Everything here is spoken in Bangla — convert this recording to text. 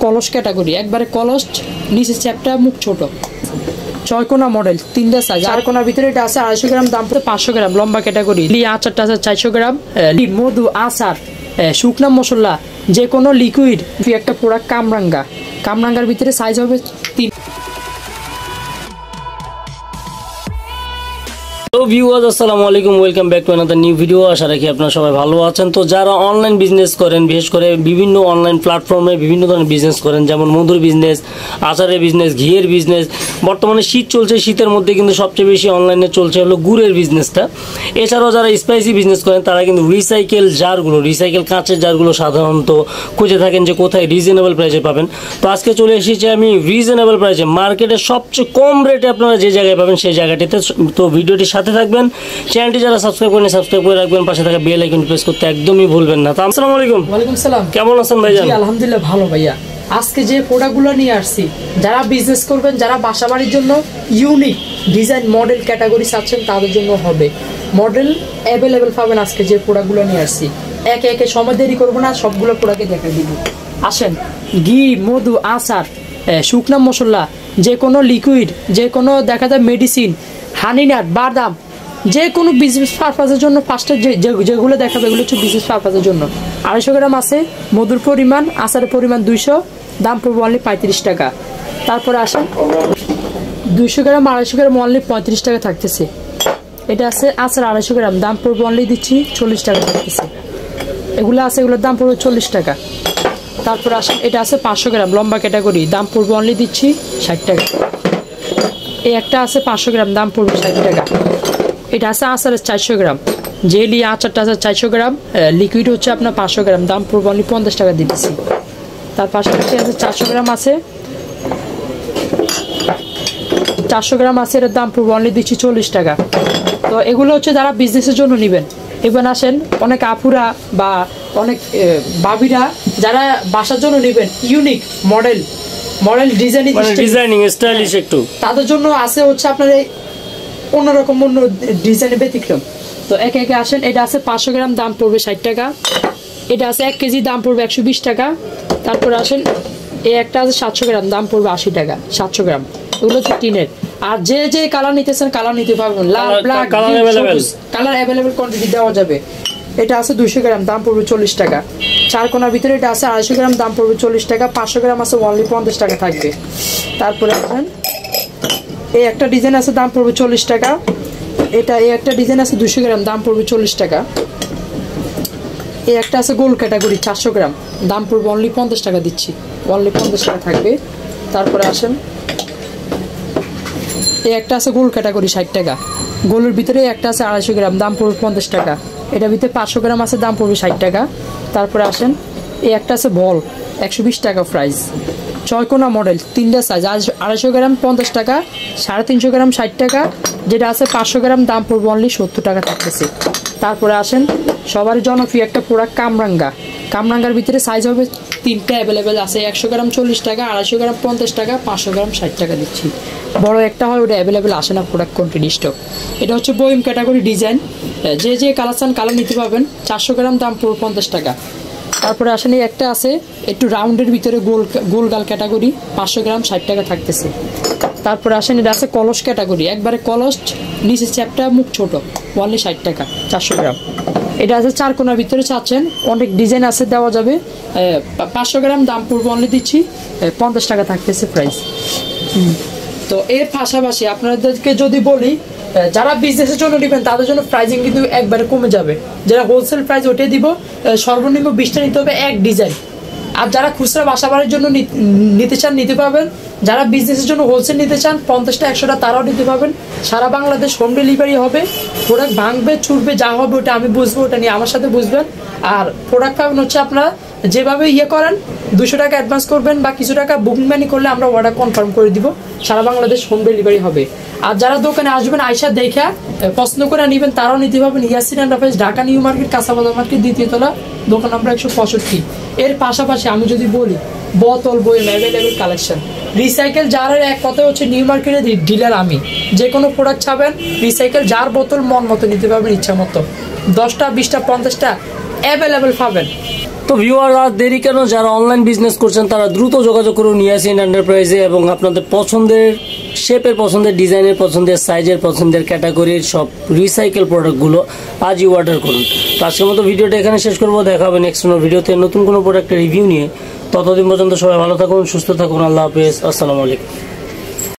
কলস ক্যাটাগরি একবারে কলস, নিচে চ্যাপটা, মুখ ছোট, 6 কোনা মডেল, 3টা সাইজ। 4 কোনার ভিতরে এটা আছে 250 গ্রাম, দাম পড়ে 500 গ্রাম। লম্বা ক্যাটাগরি আচারটা আছে 400 গ্রাম। মধু, আচার, শুকনা মশলা, যে কোনো লিকুইড একটা প্রোডাক্ট। কামরাঙ্গার ভিতরে সাইজ হবে 3। তো ভিউয়ার্স আসসালামু আলাইকুম, welcome back to another new video. আশা রাখি আপনারা সবাই ভালো আছেন। তো যারা অনলাইন বিজনেস করেন, বিশেষ করে বিভিন্ন অনলাইন প্ল্যাটফর্মে বিভিন্ন ধরনের বিজনেস করেন, যেমন মধুর বিজনেস, আচারের বিজনেস, ঘিয়ের বিজনেস, বর্তমানে শীত চলছে, শীতের মধ্যে কিন্তু সবচেয়ে বেশি অনলাইনে চলছে হলো গুড়ের বিজনেসটা। এছাড়াও যারা স্পাইসি বিজনেস করেন তারা কিন্তু রিসাইকেল কাঁচের জারগুলো সাধারণত খুঁজে থাকেন যে কোথায় রিজনেবল প্রাইসে পাবেন। তো আজকে চলে এসেছি আমি রিজনেবল প্রাইসে, মার্কেটে সবচেয়ে কম রেটে আপনারা যে জায়গায় পাবেন সেই জায়গাটিতে। তো ভিডিওটির সাথে থাকবেন, চ্যানেলটি যারা সাবস্ক্রাইব করেন সাবস্ক্রাইব করে রাখবেন, পাশে থাকা বেল আইকন প্রেস করতে একদমই ভুলবেন না। তো আসসালামু আলাইকুম। ওয়ালাইকুম আসসালাম। কেমন আছেন ভাইজান? জি আলহামদুলিল্লাহ ভালো ভাইয়া। আজকে যে প্রোডাক্টগুলো নিয়ে আসছি, যারা বিজনেস করবেন, যারা বাসাবাড়ির জন্য ইউনিক ডিজাইন মডেল ক্যাটাগরি চাচ্ছেন তাদের জন্য হবে। মডেল অ্যাভেলেবেল পাবেন। আজকে যে প্রোডাক্টগুলো নিয়ে আসছি একে একে সময় দেরি করবো না, সবগুলো প্রোডাক্টে দেখা দিব। আসেন, ঘি, মধু, আচার, শুকনা মশলা, যে কোনো লিকুইড, যে কোনো দেখা যায় মেডিসিন, হানিনাট, বাদাম, যে কোনো বিজনেস পারপাসের জন্য ফার্স্টে যেগুলো দেখাবে এগুলো হচ্ছে বিজনেস পারপাসের জন্য। 250 গ্রাম আছে, মধুর পরিমাণ, আচারের পরিমাণ 200, দাম পড়বে অনলি 35 টাকা। তারপরে আসেন 200 গ্রাম 250 গ্রাম অনলি 35 টাকা থাকতেছে। এটা আছে আচার 250 গ্রাম, দাম পড়বে অনলি দিচ্ছি 40 টাকা থাকতেছে। এগুলো আছে, এগুলোর দাম পড়বে 40 টাকা। তারপরে আসেন এটা আছে 500 গ্রাম লম্বা ক্যাটাগরি, দাম পড়বে অনলি দিচ্ছি 60 টাকা। এই একটা আছে 500 গ্রাম, দাম পড়বে 60 টাকা। এটা আছে আচারের 400 গ্রাম, জেলি আচারটা আছে 400 গ্রাম, লিকুইড হচ্ছে আপনার 500 গ্রাম, দাম পড়বে অনলি 50 টাকা দিতেছি। তার পাশাপাশি আছে 400 গ্রাম আছে, 400 গ্রাম আছে, এর দাম পড়বে অনলি দিচ্ছি 40 টাকা। তো এগুলো হচ্ছে যারা বিজনেসের জন্য নেবেন। এবার আসেন অনেক আপুরা বা অনেক বাবিরা যারা বাসার জন্য নেবেন ইউনিক মডেল ডিজাইনিং স্টাইলিশ একটু, তাদের জন্য আছে হচ্ছে আপনার অন্যরকম অন্য ডিজাইনের ব্যতিক্রম। তো একে একে আসেন। এটা আছে 500 গ্রাম, দাম পড়বে 60 টাকা। এটা আছে 1 কেজি, দাম পড়বে 120 টাকা। তারপরে আসেন এই একটা আছে 700 গ্রাম, দাম পড়বে 80 টাকা। 700 গ্রাম এগুলো হচ্ছে টিনের। আর যে যে কালার নিতেছেন কালার নিতে পারবেন, লাল, ব্ল্যাক, কালার অ্যাভেলেবেল কোয়ান্টিটি দেওয়া যাবে। এটা আছে 200 গ্রাম, দাম পড়বে 40 টাকা। 4 কোনার ভিতরে এটা আছে 250 গ্রাম, দাম পড়বে 40 টাকা। 500 গ্রাম আছে অনলি 50 টাকা থাকবে। তারপরে আসেন এই একটা ডিজাইন আছে, দাম পড়বে 40 টাকা। এই একটা ডিজাইন আছে 200 গ্রাম, দাম পড়বে 40 টাকা। এই একটা আছে গোল ক্যাটাগরি 400 গ্রাম, দাম পড়বে অনলি 50 টাকা দিচ্ছি, অনলি 50 টাকা থাকবে। তারপরে আসেন এই একটা আছে গোল ক্যাটাগরি 60 টাকা। গোলের ভিতরে একটা আছে 250 গ্রাম, দাম পড়বে 50 টাকা। এটার ভিতরে 500 গ্রাম আছে, দাম পড়বে 60 টাকা। তারপরে আসেন এই একটা আছে বল 120 টাকা প্রাইস, 6 কোনা মডেল, 3টা সাইজ। 250 গ্রাম 50 টাকা, 350 গ্রাম 60 টাকা। যেটা আছে 500 গ্রাম, দাম পড়বে অনলি 70 টাকা থাকতেছে। তারপরে আসেন সবার জনপ্রিয় একটা প্রোডাক্ট কামরাঙ্গার ভিতরে সাইজ হবে 3টা অ্যাভেলেবেল আছে। 100 গ্রাম 40 টাকা, 250 গ্রাম 50 টাকা, 500 গ্রাম 60 টাকা দিচ্ছি। বড় একটা হয় ওটা অ্যাভেলেবেল আসে না প্রোডাক্ট কোয়ান্টিটি স্টক। এটা হচ্ছে বয়ম ক্যাটাগরি ডিজাইন, যে যে কালার চান কালার নিতে পারবেন। 400 গ্রাম, দাম পড়বে 50 টাকা। তারপরে আসেন এই একটা আছে একটু রাউন্ডের ভিতরে গোল গাল ক্যাটাগরি, 500 গ্রাম 60 টাকা থাকতেছে। তারপরে আসেন এটা আছে কলস ক্যাটাগরি, একবারে কলস, নিচে চ্যাপটা, মুখ ছোট, অনলি 60 টাকা 400 গ্রাম। এটা আছে 4 কোনার ভিতরে চাচ্ছেন, অনেক ডিজাইন আছে দেওয়া যাবে। 500 গ্রাম, দাম পড়বে অনলি দিচ্ছি 50 টাকা থাকতেছে প্রাইস। তো এর পাশাপাশি আপনাদেরকে যদি বলি যারা বিজনেসের জন্য নেবেন তাদের জন্য প্রাইসিং কিন্তু একবারে কমে যাবে। যারা হোলসেল প্রাইস ওটাই দিব, সর্বনিম্ন 20টা নিতে হবে এক ডিজাইন। আর যারা খুচরা বাসাবাড়ির জন্য নিতে চান নিতে পারবেন। যারা বিজনেসের জন্য হোলসেল নিতে চান 50টা 100টা তারাও নিতে পারবেন। সারা বাংলাদেশ হোম ডেলিভারি হবে। প্রোডাক্ট ভাঙবে চুরবে যা হবে ওটা আমি বুঝবো, ওটা নিয়ে আমার সাথে বুঝবেন। আর প্রোডাক্ট পাবেন হচ্ছে আপনারা যেভাবে করেন, 200 টাকা অ্যাডভান্স করবেন বা কিছু টাকা বুকিং মানি করলে আমরা অর্ডার কনফার্ম করে দিব। সারা বাংলাদেশ হোম ডেলিভারি হবে। আর যারা দোকানে আসবেন আয়সা দেখা পছন্দ করে নেবেন তারাও নিতে পারবেন। Yasin enterprise, Dhaka new market, কাঁচাবাজার মার্কেট, 2য় তলা, দোকান নাম্বার 165। এর পাশাপাশি আমি যদি বলি বোতল বই অ্যাভেলেবেল কালেকশন, রিসাইকেল জারের এক কথা হচ্ছে নিউ মার্কেটের ডিলার আমি। যে কোনো প্রোডাক্ট চাবেন রিসাইকেল জার বোতল মন মতো নিতে পারবেন, ইচ্ছা মতো 10টা 20টা 50টা অ্যাভেলেবেল পাবেন। তো ভিউয়ার আর দেরি কেন, যারা অনলাইন বিজনেস করছেন তারা দ্রুত যোগাযোগ করুন ইয়াসিন এন্টারপ্রাইজে এবং আপনাদের পছন্দের শেপের, পছন্দের ডিজাইনের, পছন্দের সাইজের, পছন্দের ক্যাটাগরির সব রিসাইকেল প্রোডাক্টগুলো আজই অর্ডার করুন। তো আজকের মতো ভিডিওটা এখানে শেষ করবো, দেখা হবে নেক্সট কোনো ভিডিওতে নতুন কোনো প্রোডাক্টের রিভিউ নিয়ে। ততদিন পর্যন্ত সবাই ভালো থাকুন, সুস্থ থাকুন, আল্লাহ হাফেজ, আসসালামু আলাইকুম।